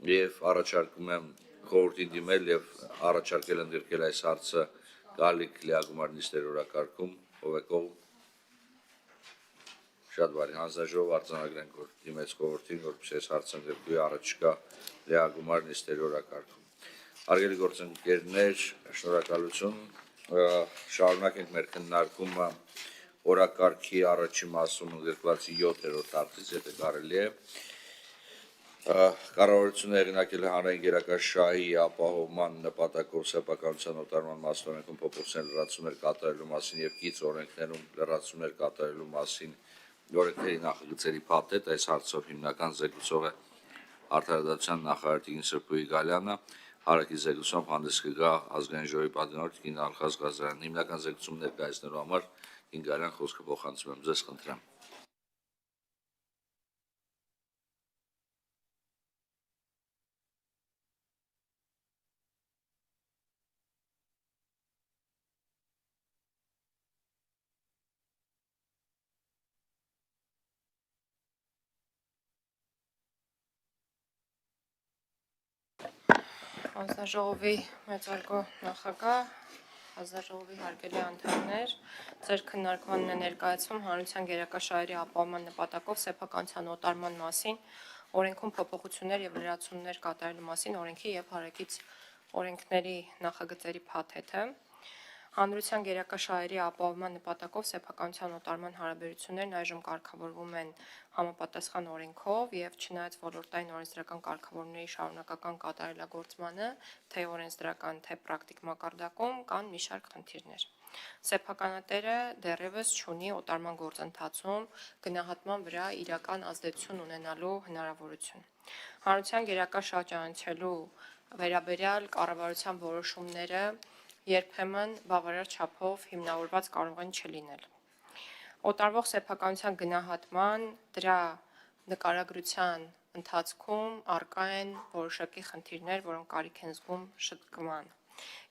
եւ առաջարկում եմ խորհրդին դիմել եւ առաջարկել ընդգրկել այս հարցը գալիք լիագումար նիստերի օրակարգում, ով է կողմ։ Շատ բարի, հանձնաժողով արձանագրենք, որ դիմեց խորհրդին, որպեսզի այս հարցը ընդգրկվի առաջիկա լիագումար նիստերի օրակարգում։ Հարգելի գործընկերներ, շնորհակալություն։ Շարունակենք մեր քննարկումը օրակարգի առաջին մասում ընդգրկված 7-րդ հարցից, եթե կարելի է։ Կառավարությունը հեղինակել է հանրային գերակաշահի ապահովման նպատակով սեփականության օտարման մասնորենքում փոփոխություններ լրացումներ կատարելու մասին եւ կից օրենքներում լրացումներ կատարելու մասին օրենքների նախագծերի փաթեթ, այս հարցով հիմնական զեկուցող է Արդարադատության նախարար Տիկին Սրբուհի Գալյանը, հարակի զեկուցումով հանդես կգա ազգային ժողովի պատգամավոր Տիկին Ալխազ Ղազարյանն։ Հիմնական զեկուցում ներկայացնելու համար Տիկին Գալյան խոսքը փոխանցում եմ, ձեզ խնդրեմ։ Հանձնաժողովի մեծարգո նախագահ, հանձնաժողովի հարգելի անդամներ, ձեր քննարկմանն է ներկայացվում հանրության գերակաշահերի ապահովման նպատակով սեփականության օտարման մասին, օրենքում փոփոխություններ եւ լրացումներ կատարելու մասին օրենքի եւ հարակից օրենքների նախագծերի փաթեթը։ Հանրության գերակաշահերի ապահովման նպատակով սեփականության օտարման հարաբերություններն այժմ կարգավորվում են համապատասխան օրենքով եւ չնայած ոլորտային օրենսդրական կարգավորումների շարունակական կատարելագործմանը, թե օրենսդրական, թե պրակտիկ մակարդակում կան մի շարք խնդիրներ։ Սեփականատերը դեռևս չունի օտարման գործընթացում գնահատման վրա իրական ազդեցություն ունենալու հնարավորություն։ Հանրության գերակաշահ ճանաչելու վերաբերյալ կառավարության որոշումները երբեմն բավարար չափով հիմնավորված կարող են չլինել։ Օտարվող սեփականության գնահատման, դրա նկարագրության ընթացքում առկա են որոշակի խնդիրներ, որոնք կարիք են զգում շտկման։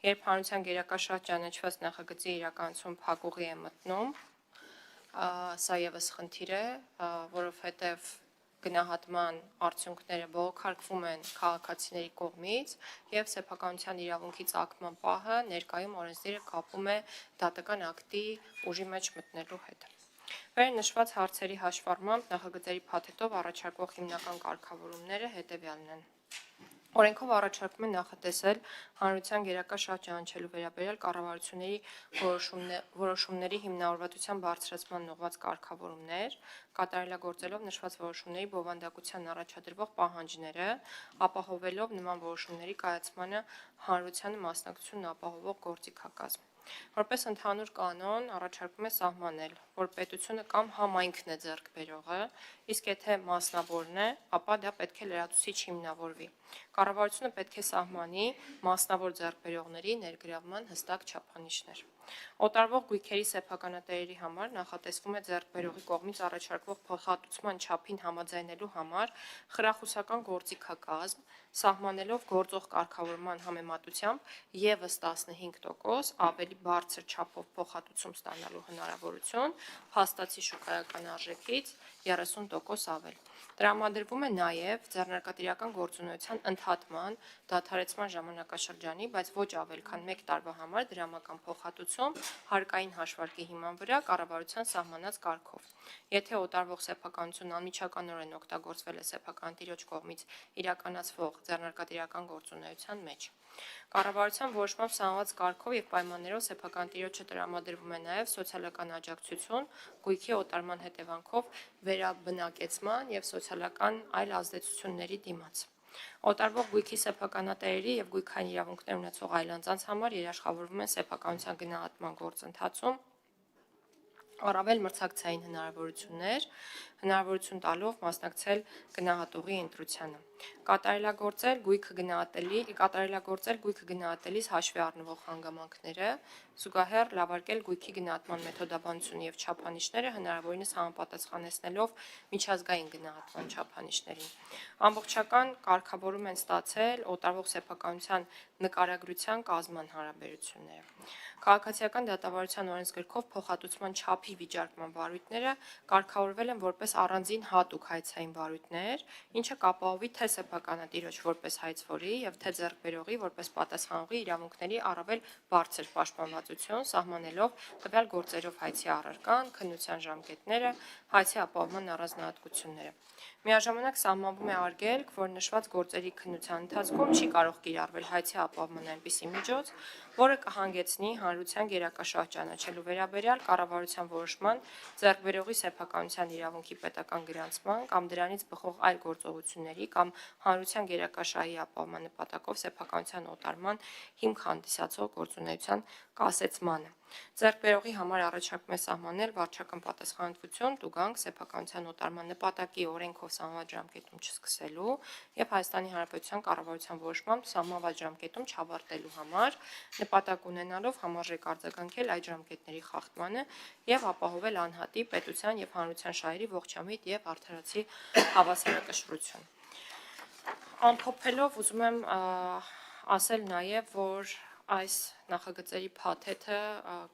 Երբ հանրության գերակաշահ ճանաչված նախագծի իրականացում փակուղի է մտնում, սա եւս խնդիր է, որովհետեւ գնահատման արդյունքները բողոքարկվում են քաղաքացիների կողմից եւ սեփականության իրավունքի ծագման պահը ներկայում օրենսդիրը կապում է դատական ակտի ուժի մեջ մտնելու հետ։ Վերնշված հարցերի հաշվառմամբ նախագծերի փաթեթով առաջարկվող հիմնական կարգավորումները հետևյալն են։ Օրենքով առաջարկում է նախատեսել հանրության գերակաշահ ճանաչելու վերաբերյալ կառավարությունների որոշումների հիմնավորվածության բարձրացման ուղղված կարգավորումներ, կատարելագործելով նշված որոշումների բովանդակության առաջադրվող պահանջները, ապահովելով նման որոշումների կայացմանը հանրությանը մասնակցությունն ապահովող գործիքակազմ։ Որպես ընդհանուր կանոն առաջարկում է սահմանել, որ պետությունը կամ համայնքն է ձեռք բերողը, իսկ եթե մասնավորն է, ապա դա պետք է լրացուցիչ հիմնավորվի։ Կառավարությունը պետք է սահմանի մասնավոր ձեռքբերողների ներգրավման հստակ չափանիշներ։ Օտարվող գույքերի սեփականատերերի համար նախատեսվում է ձեռքբերողի կողմից առաջարկվող փոխհատուցման չափին համաձայնելու համար խրախուսական գործիքակազմ, սահմանելով գործող կարգավորման համեմատությամբ ևս 15% ավելի բարձր չափով փոխհատուցում ստանալու հնարավորություն, փաստացի շուկայական արժեքից 30% ավել։ Տրամադրվում է նաև ձեռնարկատիրական գործունեության ընդհատման, դադարեցման ժամանակաշրջանի, բայց ոչ ավել քան 1 տարվա համար դրամական փոխհատուցում հարկային հաշվարկի հիման վրա կառավարության սահմանած կարգով։ Եթե օտարվող սեփականությունն անմիջականորեն օգտագործվել է սեփականատիրոջ կողմից իրականացվող ձեռնարկատիրական գործունեության մեջ։ Կառավարության որոշմամբ սահմանված կարգով եւ պայմաններով սեփականատիրոջը տրամադրվում է նաև սոցիալական աջակցություն գույքի օտարման հետևանքով վերաբնակեցման եւ սոցիալական այլ ազդեցությունների դիմաց։ Օտարվող գույքի սեփականատերերի եւ գույքային իրավունքներ ունեցող այլ անձանց համար երաշխավորվում են սեփականության գնահատման գործընթացում առավել մրցակցային հնարավորություն տալով մասնակցել գնահատողի ընտրությանը։ Կատարելագործել գույքը գնահատելիս հաշվի առնվող հանգամանքները, զուգահեռ լավարկել գույքի գնահատման մեթոդաբանությունը եւ չափանիշները հնարավորինս համապատասխանեցնելով միջազգային գնահատման չափանիշներին։ Ամբողջական կարգավորում են ստացել օտարվող սեփականության նկարագրության կազման հարաբերությունները։ Քաղաքացիական դատավարության օրենսգրքով փոխհատուցման չափի գլխի վիճարկման վարույթները կարգավորվել են որպես առանձին հատուկ հայցային վարույթներ, ինչը կապահովի թե սեփականատիրոջ որպես հայցվորի եւ թե ձեռքբերողի որպես պատասխանողի իրավունքների առավել բարձր պաշտպանվածություն, սահմանելով տվյալ գործերով հայցի առարկան, քննության ժամկետները, հայցի ապահովման առանձնահատկությունները։ Միաժամանակ սահմանվում է արգելք, որ նշված գործերի քննության ընթացքում չի կարող կիրառվել հայցի ապահովման այնպիսի միջոց, որը կհանգեցնի հանրության գերակաշահ ճանաչելու վերաբերյալ կառավարության որոշման, ձեռքբերողի սեփականության իրավունքի պետական գրանցման կամ դրանից բխող այլ գործողությունների կամ հանրության գերակաշահի ապահովման նպատակով սեփականության օտարման հիմք հանդիսացող գործունեության կասեցմանը։ Ձեռքբերողի համար առաջարկում է սահմանել վարչական պատասխանատվություն, տուգանք սեփականության օտարման նպատակի օրենքով սահմանված ժամկետում չսկսելու եւ Հայաստանի Հանրապետության կառավարության որոշմամբ սահմանված ժամկետում չավարտելու համար, նպատակ ունենալով համարժեք արձագանքել այդ ժամկետների խախտմանը եւ ապահովել անհատի, պետության եւ հանրության շահերի ողջամիտ եւ արդարացի հավասարակշռություն։ Ամփոփելով ուզում եմ ասել նաեւ, որ այս նախագծերի փաթեթը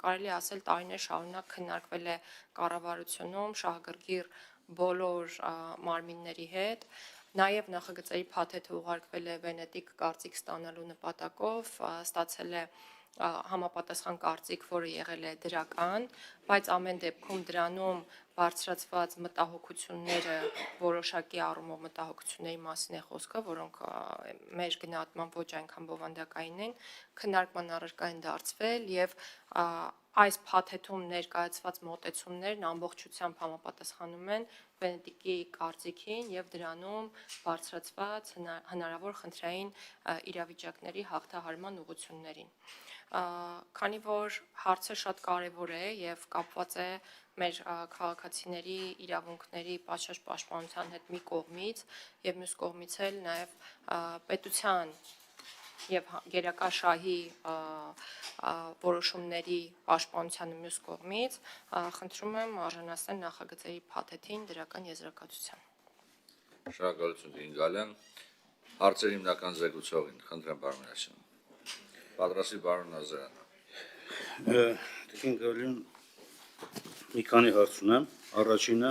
կարելի ասել տարիներ շարունակ քննարկվել է կառավարությունում շահագրգիռ բոլոր մարմինների հետ, նաև նախագծերի փաթեթը ուղարկվել է Վենետիկ կարծիք ստանալու նպատակով, ստացել է համապատասխան կարծիք, որը եղել է դրական, բայց ամեն դեպքում դրանում բարձրացված մտահոգությունները որոշակի առումով մտահոգությունների մասին է խոսքը, որոնք մեր գնահատման ոչ այնքան բովանդակային են, քննարկման առարկա են դարձվել եւ այս փաթեթում ներկայացված մոտեցումներն ամբողջությամբ համապատասխանում են Վենետիկի կարծիքին եւ դրանում բարձրացված հնարավոր խնդրային իրավիճակների հաղթահարման ուղղություններին։ Քանի որ հարցը շատ կարևոր է եւ կապված է մեր քաղաքացիների իրավունքների պատշաճ պաշտպանության հետ մի կողմից եւ մյուս կողմից էլ նաեւ պետության եւ գերակաշահի որոշումների պաշտպանությանը մյուս կողմից, խնդրում եմ արժանացնել նախագծերի փաթեթին դրական եզրակացության։ Շնորհակալություն Տիկին Գալյան։ Հարցեր հիմնական զեկուցողին, խնդրեմ պարոն Մինասյան։ Պատրաստի պարոն Նազարյանը։ Տիկին Գալյան, մի քանի հարց ունեմ։ Առաջինը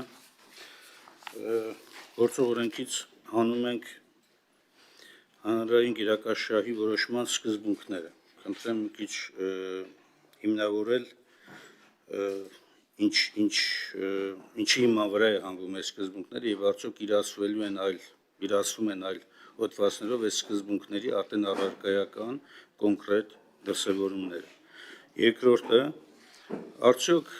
գործող օրենքից հանում ենք հանրային գերակաշահի որոշման սկզբունքները։ Խնդրեմ մի քիչ հիմնավորել ինչի հիման վրա է հանվում այս սկզբունքները եւ արդյոք իրացվում են այլ հոդվածներով այս սկզբունքների արդեն առարկայական կոնկրետ դրսևորումները։ Երկրորդը արդյոք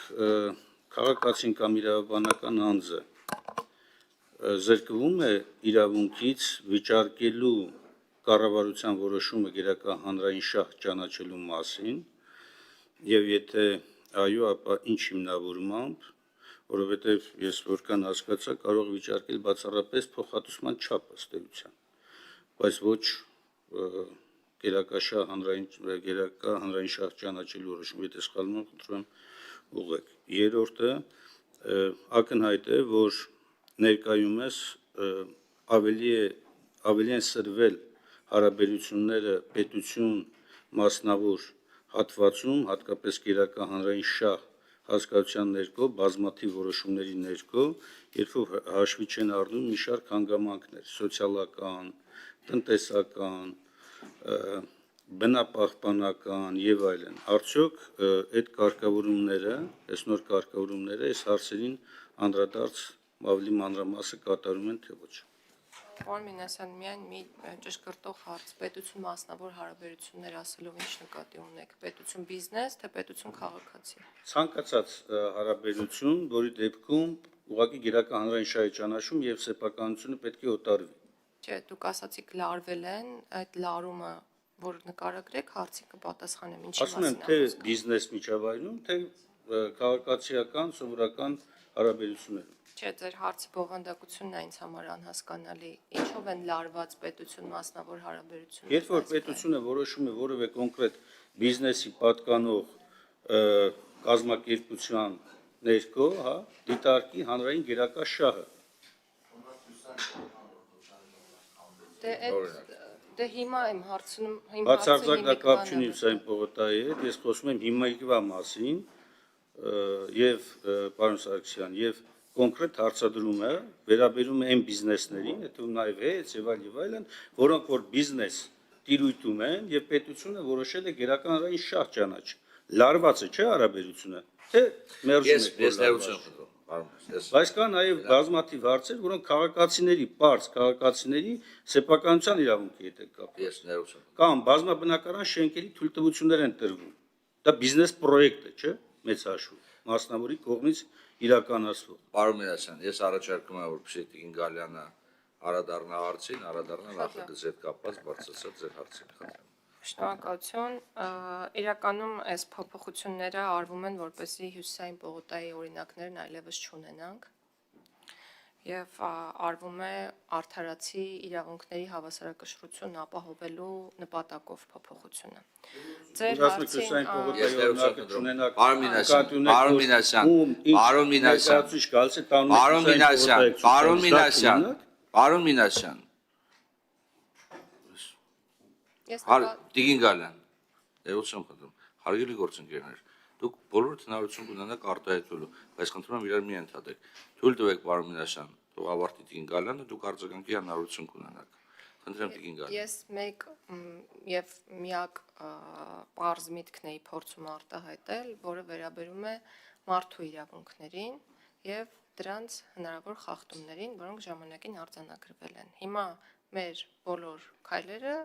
քաղաքացին կամ իրավաբանական անձը զրկվում է իրավունքից վիճարկելու կառավարության որոշումը գերակա հանրային շահ ճանաչելու մասին եւ եթե այո, ապա ինչ հիմնավորմամբ, որովհետեւ ես որքան հասկացա, կարող վիճարկել բացառապես փոխհատուցման չափ ըստ էության, բայց ոչ գերակա հանրային շահ ճանաչելու որոշում, եթե սխալվում եմ, խնդրում եմ ուղղեք։ Երրորդը ակնհայտ է, որ ներկայումս ավելի են սրվել հարաբերությունները պետություն մասնավոր հատվածում, հատկապես գերակա հանրային շահ հասկացության ներքո, բազմաթիվ որոշումների ներքո, երբ որ հաշվի չեն առնում մի շարք հանգամանքներ՝ սոցիալական, տնտեսական, բնապահպանական եւ այլն։ Արդյոք այդ կարգավորումները, այս նոր կարգավորումները այս հարցերին անդրադարձ ավելի մանրամասը կատարում են թե ոչ։ Պարոն Մինասյան, միայն մի ճշգրտող հարց, պետություն մասնավոր հարաբերություններ ասելով ինչ նկատի ունեք, պետություն բիզնես, թե պետություն քաղաքացի։ Ցանկացած հարաբերություն, որի դեպքում ուղղակի գերակա հանրային շահի ճանաչում եւ սեփականությունը պետք է օտարվի։ Չէ, դուք ասացիք լարվել են, այդ լարումը, որ նկարագրեք, հարցին կպատասխանեմ, ինչի Ասում եմ, թե բիզնես միջավայրում, թե քաղաքացիական, սովորական հարաբերություններում։ Չէ, ձեր հարցի բովանդակությունն է ինձ համար անհասկանալի։ Ինչով են լարված պետություն մասնավոր հարաբերությունները։ Երբ որ պետությունը որոշում է որևէ կոնկրետ բիզնեսի պատկանող կազմակերպության ներքո, հա, դիտարկի հանրային գերակա շահը։ Դե հիմա եմ հարցնում, Բացարձակ դա կապ չունի սային պողոտայի հետ, ես խոսում եմ հիմիկվա մասին, եւ պարոն Սարգսյան եւ կոնկրետ հարցադրումը վերաբերում է այն բիզնեսներին, հետո նաեւ հետ եւ այլն, որոնք որ բիզնես տիրույթում են եւ պետությունը որոշել է գերական հանրային շահ ճանաչ։ Լարված է, չէ՞ հարաբերությունը։ Թե մերժում եք։ Ես ներողություն խնդրում, պարոն, ես Բայց կան նաև բազմաթիվ հարցեր, որոնք քաղաքացիների, պարզ քաղաքացիների սեփականության իրավունքի հետ է կապ։ ես ներողություն։ Կամ բազմաբնակարան շենքերի թույլտվություններ են տրվում։ Դա բիզնես պրոյեկտ է, չէ՞, մեծ հաշվով, մասնավորի կողմից իրականացվող։ Պարոն Մինասյան, ես առաջարկում եմ, որպեսզի Տիկին Գալյանը անդրադառնա հարցին, անդրադառնա նախագծի հետ կապված բարձրացած ձեր հարցին, խնդրեմ։ Շնորհակալություն։ Իրականում այս փոփոխությունները արվում են, որպեսզի հյուսիսային պողոտայի օրինակներն այլևս չունենանք եւ արվում է արդարացի իրավունքների հավասարակշռություն ապահովելու նպատակով փոփոխությունը։ Ձեր հարցին Պարոն Մինասյան, Տիկին Գալյան, ներողություն խնդրում, հարգելի գործընկերներ, դուք բոլորդ հնարավորություն կունենաք արտահայտվելու, բայց խնդրում եմ իրար մի ընդհատեք։ Թույլ տվեք, պարոն Մինասյան, թող ավարտի Տիկին Գալյանը, դուք արձագանքի հնարավորություն կունենաք։ Խնդրեմ Տիկին Գալյան։ Ես մեկ եւ միակ պարզ միտքն էի փորձում արտահայտել, որը վերաբերում է մարդու իրավունքներին եւ դրանց հնարավոր խախտումներին, որոնք ժամանակին արձանագրվել են։ Հիմա մեր բոլոր քայլերը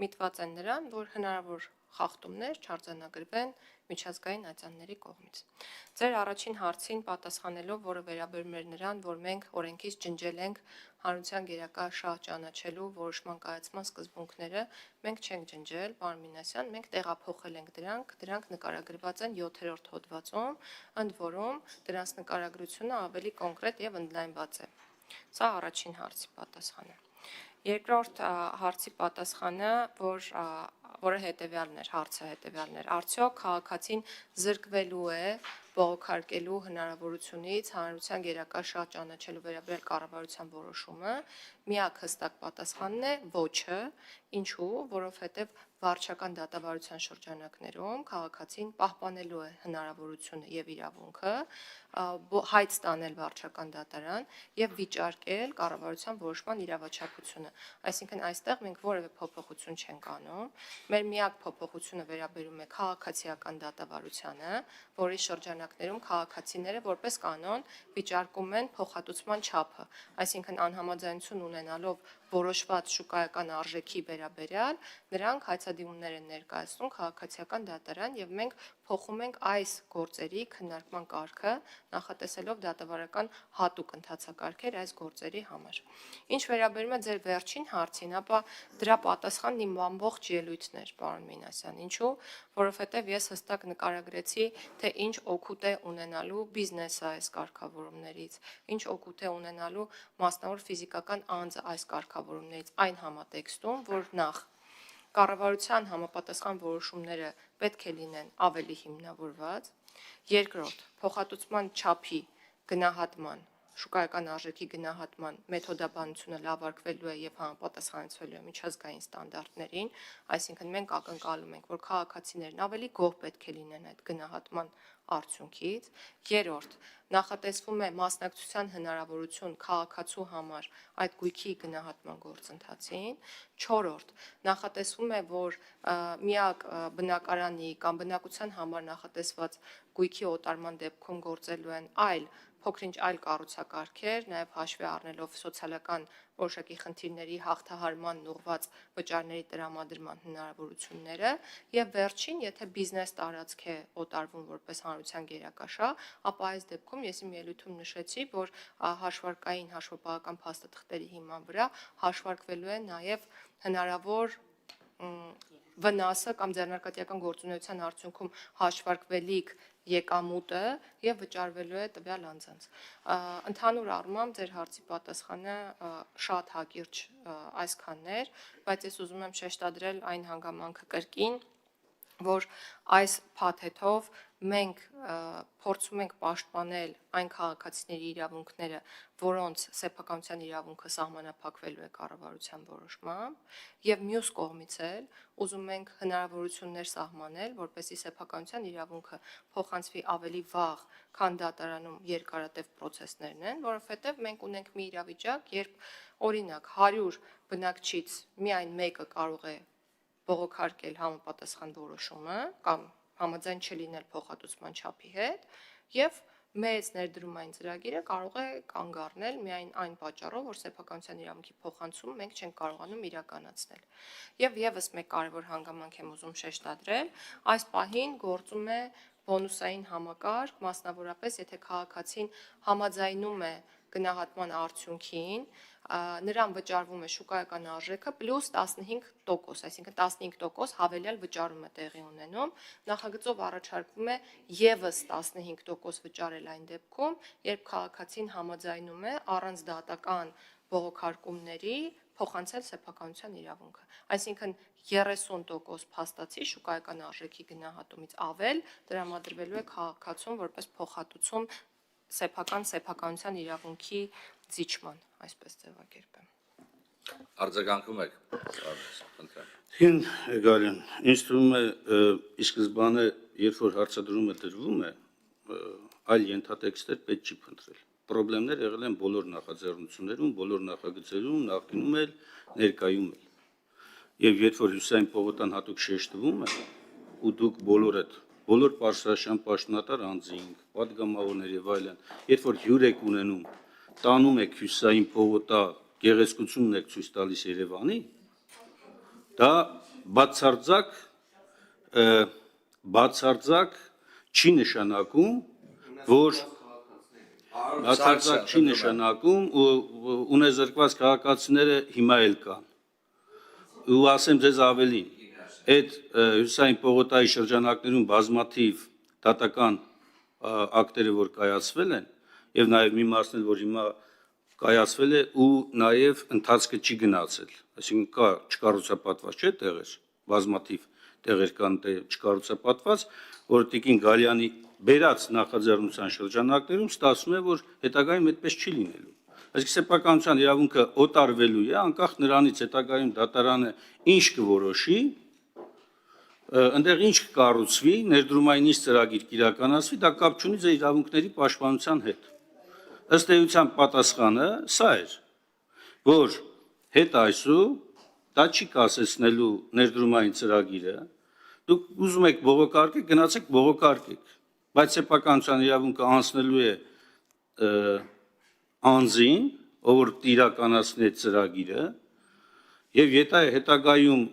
միտված են նրան, որ հնարավոր խախտումներ չարձանագրվեն միջազգային ատյանների կողմից։ Ձեր առաջին հարցին պատասխանելով, որը վերաբերում էր նրան, որ մենք օրենքից ջնջել ենք հանրության գերակա շահ ճանաչելու որոշման կայացման սկզբունքները, մենք չենք ջնջել, պարոն Մինասյան, մենք տեղափոխել ենք դրանք նկարագրված են 7-րդ հոդվածում, ընդ որում դրանց նկարագրությունը ավելի կոնկրետ եւ ընդլայնված է։ Սա առաջին հարցի պատասխանը։ Երկրորդ հարցի պատասխանը, որը հարցը հետևյալն էր, արդյոք քաղաքացին զրկվելու է բողոքարկելու հնարավորությունից հանրության գերակա շահ ճանաչելու վերաբերյալ կառավարության որոշումը, միակ հստակ պատասխանն է ոչը, ինչու, որովհետև վարչական դատավարության շրջանակներում քաղաքացին պահպանելու է հնարավորությունը եւ իրավունքը հայտ ստանել վարչական դատարան եւ վիճարկել կառավարության որոշման իրավաչափությունը։ Այսինքն այստեղ մենք որևէ փոփոխություն չենք անում։ Մեր միակ փոփոխությունը վերաբերում է քաղաքացիական դատավարությանը, որի շրջանակներում քաղաքացիները որպես կանոն վիճարկում են փոխհատուցման չափը, այսինքն անհամաձայնություն ունենալով որոշված շուկայական արժեքի վերաբերյալ, նրանք հայցադիմումներ են ներկայացնում քաղաքացիական դատարան եւ մենք փոխում ենք այս գործերի քննարկման կարգը, նախատեսելով դատավարական հատուկ ընթացակարգեր այս գործերի համար։ Ինչ վերաբերում է ձեր վերջին հարցին, ապա դրա պատասխանն իմ ամբողջ ելույթն էր, պարոն Մինասյան, ինչու, որովհետև ես հստակ նկարագրեցի, թե ինչ օգուտ է ունենալու բիզնեսը այս կարգավորումներից, ինչ օգուտ է ունենալու մասնավոր ֆիզիկական անձը այս կարգավորումներից այն համատեքստում, որ նախ կառավարության համապատասխան որոշումները պետք է լինեն ավելի հիմնավորված, երկրորդ փոխհատուցման չափի գնահատման շուկայական արժեքի գնահատման մեթոդաբանությունը լավարկվելու է եւ համապատասխանեցվելու է միջազգային ստանդարտներին, այսինքն մենք ակնկալում ենք, որ քաղաքացիներն ավելի գոհ պետք է լինեն այդ գնահատման արդյունքից, երրորդ նախատեսվում է մասնակցության հնարավորություն քաղաքացու համար այդ գույքի գնահատման գործընթացին, չորրորդ նախատեսվում է, որ միակ բնակարանի կամ բնակության համար նախատեսված գույքի օտարման դեպքում գործելու են փոքր-ինչ այլ կառուցակարգեր, նաև հաշվի առնելով սոցիալական որոշակի խնդիրների հաղթահարման ուղղված վճարների տրամադրման հնարավորությունները եւ վերջին, եթե բիզնես տարածք է օտարվում որպես հանրության գերակա շահ, ապա այս դեպքում ես իմ ելույթում նշեցի, որ հաշվարկային հաշվապահական փաստաթղթերի հիման վրա հաշվարկվելու է նաև հնարավոր վնասը կամ ձեռնարկատիրական գործունեության արդյունքում հաշվարկվելիք եկամուտը եւ վճարվելու է տվյալ անձանց։ Ընդհանուր առմամբ ձեր հարցի պատասխանը շատ հակիրճ այսքանն էր, բայց ես ուզում եմ շեշտադրել այն հանգամանքը կրկին, որ այս փաթեթով մենք փորձում ենք պաշտպանել այն քաղաքացիների իրավունքները, որոնց սեփականության իրավունքը սահմանափակվելու է կառավարության որոշմամբ, եւ մյուս կողմից էլ ուզում ենք հնարավորություններ սահմանել, որպեսզի սեփականության իրավունքը փոխանցվի ավելի վաղ, քան դատարանում երկարատև process-ներն են, որովհետեւ մենք ունենք մի իրավիճակ, երբ օրինակ 100 բնակչից միայն մեկը կարող է բողոքարկել համապատասխան որոշումը կամ համաձայն չլինել փոխհատուցման չափի հետ եւ մեծ ներդրումային ծրագիրը կարող է կանգ առնել միայն այն պատճառով, որ սեփականության իրավունքի փոխանցումը մենք չենք կարողանում իրականացնել։ Եվ եւս մեկ կարևոր հանգամանք եմ ուզում շեշտադրել, այս պահին գործում է բոնուսային համակարգ, մասնավորապես եթե քաղաքացին համաձայնում է գնահատման արդյունքին, նրան վճարվում է շուկայական արժեքը պլյուս 15%, այսինքն 15% հավելյալ վճարում է տեղի ունենում, նախագծով առաջարկվում է եւս 15% վճարել այն դեպքում, երբ քաղաքացին համաձայնում է առանց դատական բողոքարկումների փոխանցել սեփականության իրավունքը, այսինքն 30% փաստացի շուկայական արժեքի գնահատումից ավել տրամադրվելու է քաղաքացուն որպես փոխհատուցում սեփականության իրավունքի զիջման, այսպես ձևակերպեմ։ Արձագանքում եք, խնդրեմ։ Հին Գարյան, ինձ թվում է ի սկզբանե, երբ որ հարցադրումը դրվում է, այլ ենթատեքստեր պետք չի փնտրել։ Պրոբլեմներ եղել են բոլոր նախաձեռնություններում, բոլոր նախագծերում, նախկինում էլ, ներկայում էլ։ Եվ երբ որ Հյուսային պողոտան հատուկ շեշտվում է, ու դուք բոլորդ, բոլոր պարսրաշան պաշտոնատար անձինք, պատգամավորներ եւ այլն, երբ որ հյուր եք ունենում, տանում եք Հյուսային պողոտա գեղեցկությունն եք ցույց տալիս Երևանի, դա բացարձակ չի նշանակում, որ բացարձակ չի նշանակում ունեզրկված քաղաքացիները հիմա էլ կան։ Ու ասեմ ձեզ ավելին, այդ Հյուսային պողոտայի շրջանակներում բազմաթիվ դատական ակտերը, որ կայացվել են, եւ նաեւ մի մասն էլ, որ հիմա կայացվել է ու նաեւ ընթացքը չի գնացել, այսինքն կա չկառուցապատված չէ տեղեր, բազմաթիվ տեղեր կան չկառուցապատված, որ Տիկին Գալյանի բերած նախաձեռնության շրջանակներում ստացվում է, որ հետագայում այդպես չի լինելու։ Այսինքն սեփականության իրավունքը օտարվելու է, անկախ նրանից հետագայում դատարանը ինչ կորոշի, այնտեղ ինչ կկառուցվի, ներդրումային ինչ ծրագիր կիրականացվի, դա կապ չունի ձեր իրավունքների պաշտպանության հետ։ Ըստ էության պատասխանը սա էր, որ հետ այսու դա չի կասեցնելու ներդրումային ծրագիրը, դուք ուզում եք բողոքարկեք, գնացեք բողոքարկեք, բայց սեփականության իրավունքը անցնելու է անձին, ով որ իրականացնի այդ ծրագիրը, եւ եթե հետագայում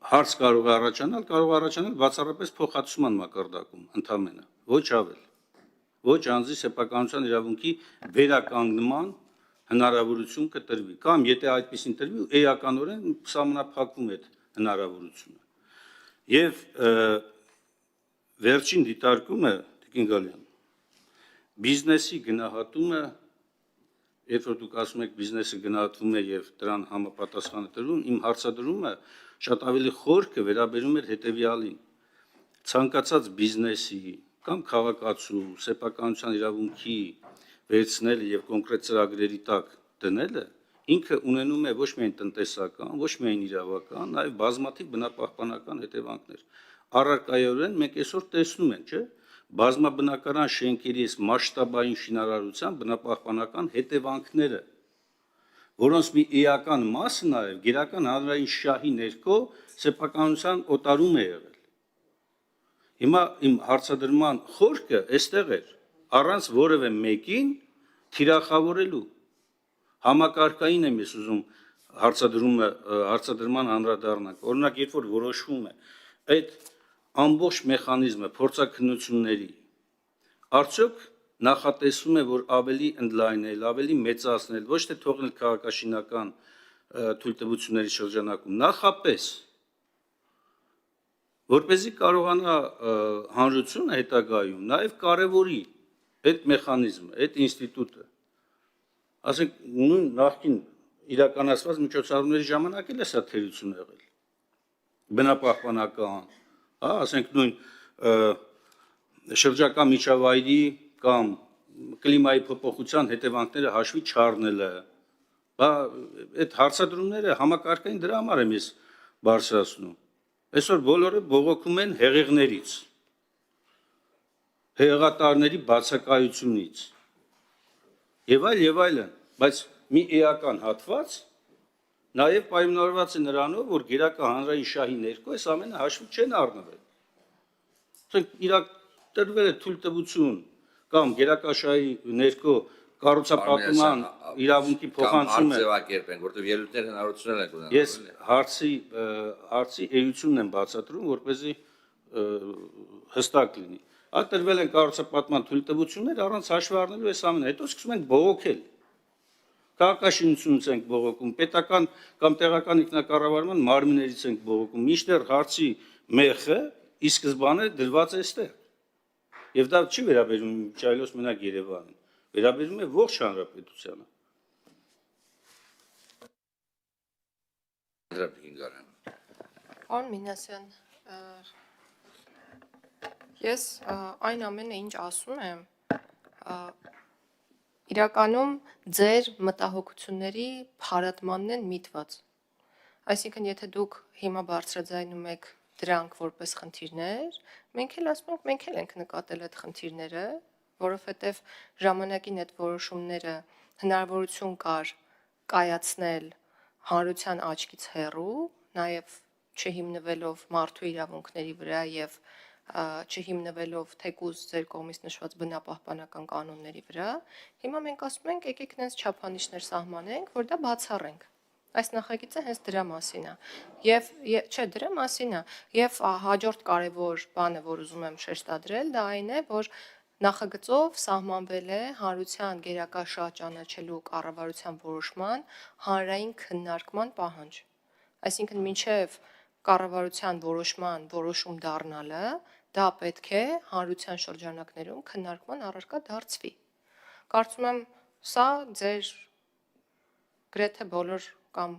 հարց կարող է առաջանալ բացառապես փոխհատուցման մակարդակում ընդամենը, ոչ ավել, ոչ անձի սեփականության իրավունքի վերականգնման հնարավորություն կտրվի, կամ եթե այդպեսին տրվի, էականորեն սահմանափակվում է այդ հնարավորությունը։ Եվ վերջին դիտարկումը, Տիկին Գալյան, բիզնեսի գնահատումը, երբ որ դուք ասում եք բիզնեսը գնահատվում է եւ դրան համապատասխան է տրվում, իմ հարցադրումը շատ ավելի խորքը վերաբերում էր հետեւյալին. ցանկացած բիզնեսի կամ քաղաքացու սեփականության իրավունքի վերցնելը եւ կոնկրետ ծրագրերի տակ դնելը ինքը ունենում է ոչ միայն տնտեսական, ոչ միայն իրավական, նաեւ բազմաթիվ բնապահպանական հետևանքներ։ Առարկայորեն մենք այսօր տեսնում ենք, չէ՞, բազմաբնակարան շենքերի այս մասշտաբային շինարարության բնապահպանական հետևանքները, որոնց մի էական մասը նաեւ գերական հանրային շահի ներքո սեփականության օտարում է եղել։ Հիմա իմ հարցադրման խորքը այստեղ էր, առանց որևէ մեկին թիրախավորելու։ Համակարգային եմ ես ուզում հարցադրման անդրադառնանք։ Օրինակ, երբ որ որոշվում է այդ ամբողջ մեխանիզմը փորձաքննությունների, արդյոք նախատեսվում է, որ ավելի ընդլայնել, ավելի մեծացնել, ոչ թե թողնել քաղաքաշինական թույլտվությունների շրջանակում, նախապես, որպեսզի կարողանա հանրությունը հետագայում նաև կարևորի այդ մեխանիզմը, այդ ինստիտուտը, ասենք նույն նախկին իրականացված միջոցառումների ժամանակ էլ է սա թերություն եղել, բնապահպանական, հա, ասենք նույն շրջակա միջավայրի կամ կլիմայի փոփոխության հետևանքները հաշվի չառնելը, հա, այդ հարցադրումները համակարգային դրա համար եմ ես բարձրացնում։ Այսօր բոլորը բողոքում են հեղեղներից, հեղեղատարների բացակայությունից եւ այլն, բայց մի էական հատված նաև պայմանավորված է նրանով, որ գերակա հանրային շահի ներքո այս ամենը հաշվի չեն առնվել։ Ասենք իրակ տրվել է թույլտվություն կամ գերակա շահի ներքո կառուցապատման իրավունքի փոխանցումը։ Ձևակերպենք, որտեղ ելույթներ հնարավորություններ են ունենալու։ Ես հարցի էությունն եմ բացատրում, որպեսզի հստակ լինի։ Տրվել են կառուցապատման թույլտվություններ առանց հաշվի առնելու այս ամենը, հետո սկսում ենք բողոքել։ Քաղաքաշինությունից ենք բողոքում, պետական կամ տեղական ինքնակառավարման մարմիններից ենք բողոքում, մինչդեռ հարցի մեխը ի սկզբանե դրված է այստեղ։ Եվ դա չի վերաբերում Միչայելոս մենակ Երևանին, վերաբերում է ողջ հանրապետությանը։ Պարոն Մինասյան, ես այն ամենը, ինչ ասում եմ, իրականում ձեր մտահոգությունների փարատմանն են միտված։ Այսինքն, եթե դուք հիմա բարձրաձայնում եք դրանք որպես խնդիրներ, մենք էլ ասում ենք, մենք էլ ենք նկատել այդ խնդիրները, որովհետև ժամանակին այդ որոշումները հնարավորություն կար կայացնել հանրության աչքից հեռու, նաև չհիմնվելով մարդու իրավունքների վրա եւ չհիմնվելով թեկուզ ձեր կողմից նշված բնապահպանական կանոնների վրա, հիմա մենք ասում ենք, եկեք նենց չափանիշներ սահմանենք, որ դա բացառենք։ Այս նախագիծը հենց դրա մասին է։ Եվ չէ, դրա մասին է։ Եվ հաջորդ կարևոր բանը, որ ուզում եմ շեշտադրել, դա այն է, որ նախագծով սահմանվել է հանրության գերակա շահ ճանաչելու կառավարության որոշման հանրային քննարկման պահանջ։ Այսինքն, մինչև կառավարության որոշում դառնալը, դա պետք է հանրության շրջանակներում քննարկման առարկա դարձվի։ Կարծում եմ, սա ձեր գրեթե բոլոր կամ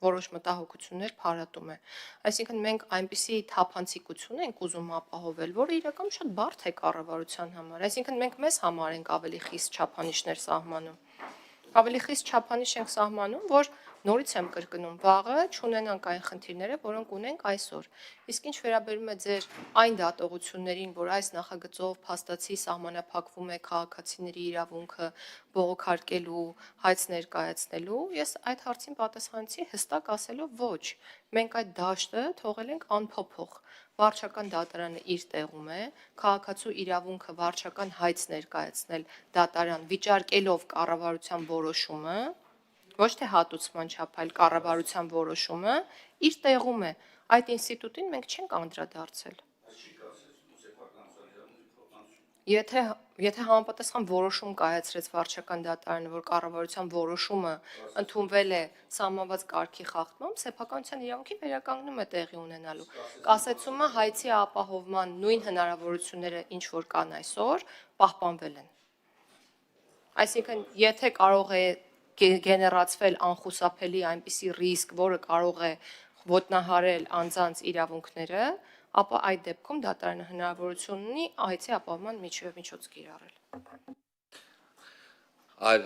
որոշ մտահոգություններ փարատում է։ Այսինքն մենք այնպիսի թափանցիկություն ենք ուզում ապահովել, որը իրականում շատ բարդ է կառավարության համար։ Այսինքն մենք մեզ համար ենք ավելի խիստ չափանիշներ սահմանում։ Ավելի խիստ չափանիշ ենք սահմանում, որ նորից եմ կրկնում, վաղը չունենանք այն խնդիրները, որոնք ունենք այսօր։ Իսկ ինչ վերաբերում է ձեր այն դատողություններին, որ այս նախագծով փաստացի սահմանափակվում է քաղաքացիների իրավունքը բողոքարկելու, հայց ներկայացնելու, ես այդ հարցին պատասխանեցի հստակ ասելով ոչ։ Մենք այդ դաշտը թողել ենք անփոփոխ։ Վարչական դատարանը իր տեղում է, քաղաքացու իրավունքը վարչական հայց ներկայացնել դատարան վիճարկելով կառավարության որոշումը, ոչ թե հատուցման չափ, այլ կառավարության որոշումը իր տեղում է։ Այդ ինստիտուտին մենք չենք անդրադարձել։ Եթե համապատասխան որոշում կայացրեց վարչական դատարանը, որ կառավարության որոշումը ընդունվել է սահմանված կարգի խախտմամբ, սեփականության իրավունքի վերականգնում է տեղի ունենալու։ Կասեցումը հայցի ապահովման նույն հնարավորությունները, ինչ որ կան այսօր, պահպանվել են։ Այսինքն, եթե կարող է գեներացվել անխուսափելի այնպիսի ռիսկ, որը կարող է ոտնահարել անձանց իրավունքները, ապա այդ դեպքում դատարանը հնարավորություն ունի հայցի ապահովման միջոց կիրառել։ Այլ